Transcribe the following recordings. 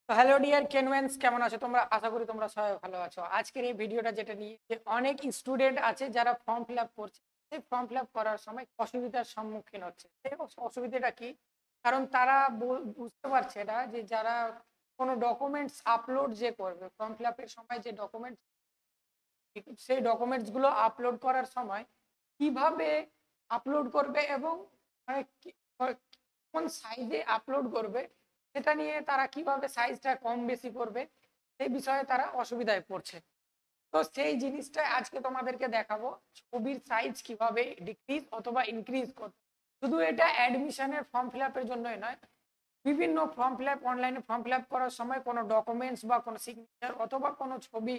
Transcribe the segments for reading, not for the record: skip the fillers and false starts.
তো hello dear কেনওয়েন্স, কেমন আছো তোমরা? আশা করি তোমরা সবাই ভালো আছো। আজকের এই ভিডিওটা যেটা নিয়ে যে অনেক স্টুডেন্ট আছে যারা ফর্ম ফিল আপ করছে, সেই ফর্ম ফিল আপ করার সময় অসুবিধার সম্মুখীন হচ্ছে। সেই অসুবিধাটা কি? কারণ তারা বুঝতে পারছে না যে যারা কোনো ডকুমেন্টস আপলোড যে করবে ফর্ম ফিল আপের সময়, যে ডকুমেন্টস, সেই ডকুমেন্টসগুলো আপলোড করার সময় কিভাবে আপলোড করবে এবং মানে কোন সাইজে আপলোড করবে, সেটা নিয়ে তারা কিভাবে সাইজটা কম বেশি করবে, সেই বিষয়ে তারা অসুবিধায় পড়ছে। তো সেই জিনিসটা আজকে তোমাদেরকে দেখাবো, ছবির সাইজ কিভাবে ডিক্রিজ অথবা ইনক্রিজ করবে। শুধু এটা অ্যাডমিশনের ফর্ম ফিল আপের জন্যই নয়, বিভিন্ন ফর্ম ফিল আপ, অনলাইনে ফর্ম ফিল আপ করার সময় কোনো ডকুমেন্টস বা কোনো সিগনেচার অথবা কোনো ছবি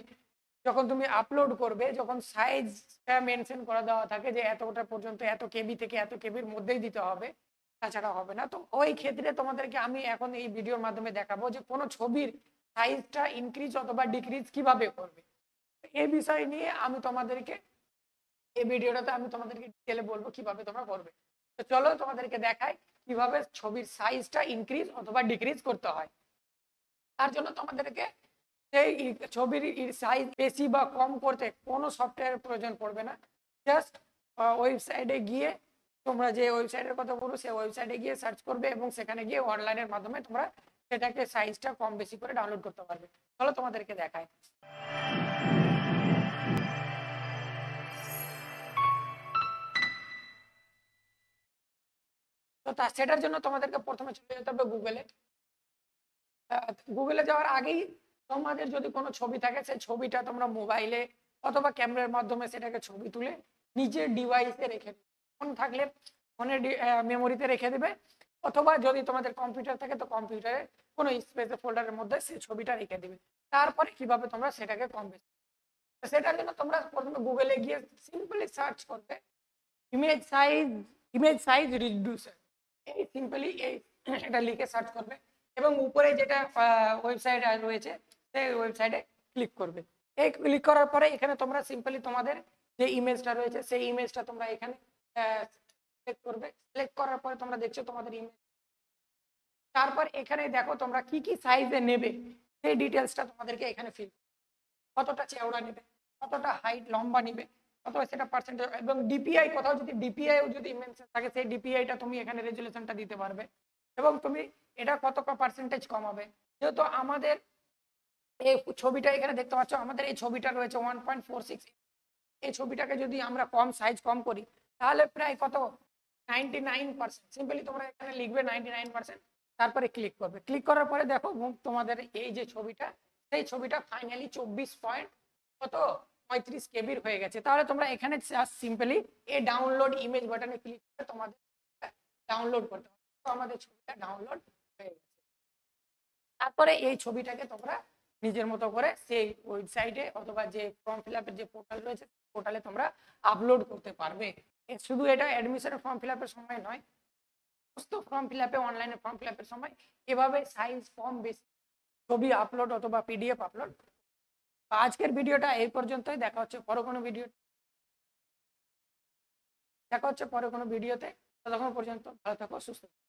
যখন তুমি আপলোড করবে, যখন সাইজটা মেনশন করে দেওয়া থাকে যে এতটা পর্যন্ত, এত কেবি থেকে এত কেবির মধ্যেই দিতে হবে, তাছাড়া হবে না। তো ওই ক্ষেত্রে তোমাদেরকে আমি এখন এই ভিডিওর মাধ্যমে দেখাবো যে কোনো ছবির সাইজটা ইনক্রিজ অথবা ডিক্রিজ কিভাবে করবে। এই বিষয় নিয়ে আমি তোমাদেরকে এই ভিডিওটাতে আমি তোমাদেরকে ডিটেলে বলবো কিভাবে তোমরা করবে। তো চলো তোমাদেরকে দেখাই কিভাবে ছবির সাইজটা ইনক্রিজ অথবা ডিক্রিজ করতে হয়। তার জন্য তোমাদেরকে সেই ছবির সাইজ বেশি বা কম করতে কোনো সফটওয়্যারের প্রয়োজন পড়বে না। জাস্ট ওয়েবসাইটে গিয়ে, তোমরা যে ওয়েবসাইটের কথা বলবো সেই ওয়েবসাইটে গিয়ে সার্চ করবে এবং সেখানে গিয়ে অনলাইনের মাধ্যমে তোমরা সেটাকে সাইজটা কম বেশি করে ডাউনলোড করতে পারবে। চলো তোমাদেরকে দেখায়। তো সেটার জন্য তোমাদেরকে প্রথমে চলে যেতে হবে গুগলে। গুগলে যাওয়ার আগেই তোমাদের যদি কোনো ছবি থাকে, সেই ছবিটা তোমরা মোবাইলে অথবা ক্যামেরার মাধ্যমে সেটাকে ছবি তুলে নিজের ডিভাইসে রেখে দেবে। ফোন থাকলে ফোনের মেমোরিতে রেখে দেবে, অথবা যদি তোমাদের কম্পিউটার থাকে তো কম্পিউটারে কোনো স্পেস ফোল্ডারের মধ্যে সেই ছবিটা রেখে দেবে। তারপরে কিভাবে তোমরা সেটাকে কম বেশি, সেটার জন্য তোমরা প্রথমে গুগলে গিয়ে সিম্পলি সার্চ করবে image size, image size reducer. এই সিম্পলি এটা লিখে সার্চ করবে এবং উপরে যেটা ওয়েবসাইট রয়েছে সেই ওয়েবসাইটে ক্লিক করবে। এই ক্লিক করার পরে এখানে তোমরা সিম্পলি তোমাদের যে ইমেজটা রয়েছে সেই ইমেজটা তোমরা এখানে সিলেক্ট করবে। সিলেক্ট করার পরে তোমরা দেখছো তোমাদের ইমেজ। তারপর এখানে দেখো তোমরা কি কি সাইজে নেবে সেই ডিটেলসটা তোমাদেরকে এখানে ফিল, কতটা চওড়া নেবে, কতটা হাইট লম্বা নেবে, অথবা সেটা পার্সেন্টেজ, এবং ডিপিআই, কোথাও যদি ডিপিআই যদি মেনশন থাকে সেই ডিপিআইটা তুমি এখানে রেজুলেশনটা দিতে পারবে। এবং তুমি এটা কত পার্সেন্টেজ কমাবে। যেহেতু আমাদের এই ছবিটা এখানে দেখতে পাচ্ছ, আমাদের এই ছবিটা রয়েছে 1.46, এই ছবিটাকে যদি আমরা কম সাইজ কম করি তাহলে প্রায় কত 99%। সিম্পলি তোমরা এখানে লিখবে 99%, তারপরে ক্লিক করবে। ক্লিক করার পরে দেখো তোমাদের এই যে ছবিটা, সেই ছবিটা ফাইনালি 35 কেবির হয়ে গেছে। তাহলে তোমরা এখানে সিম্পলি এই ডাউনলোড ইমেজ বাটনে ক্লিক করে তোমাদের ডাউনলোড করতে হবে। তো আমাদের ছবিটা ডাউনলোড হয়ে গেছে। তারপরে এই ছবিটাকে তোমরা নিজের মতো করে সেই ওয়েবসাইটে অথবা যে ফর্ম ফিল আপের যে পোর্টাল রয়েছে পোর্টালে তোমরা আপলোড করতে পারবে। শুধু এটা অ্যাডমিশনের ফর্ম ফিল আপের সময় নয়, সমস্ত ফর্ম ফিল আপে, অনলাইনে ফর্ম ফিল আপের সময় এভাবে সাইজ কম বেশি ছবি আপলোড অথবা পিডিএফ আপলোড। আজকের ভিডিওটা এই পর্যন্তই। দেখা হচ্ছে পরে কোনো ভিডিওতে। ততক্ষণ পর্যন্ত ভালো থাকো, সুস্থ থাকো।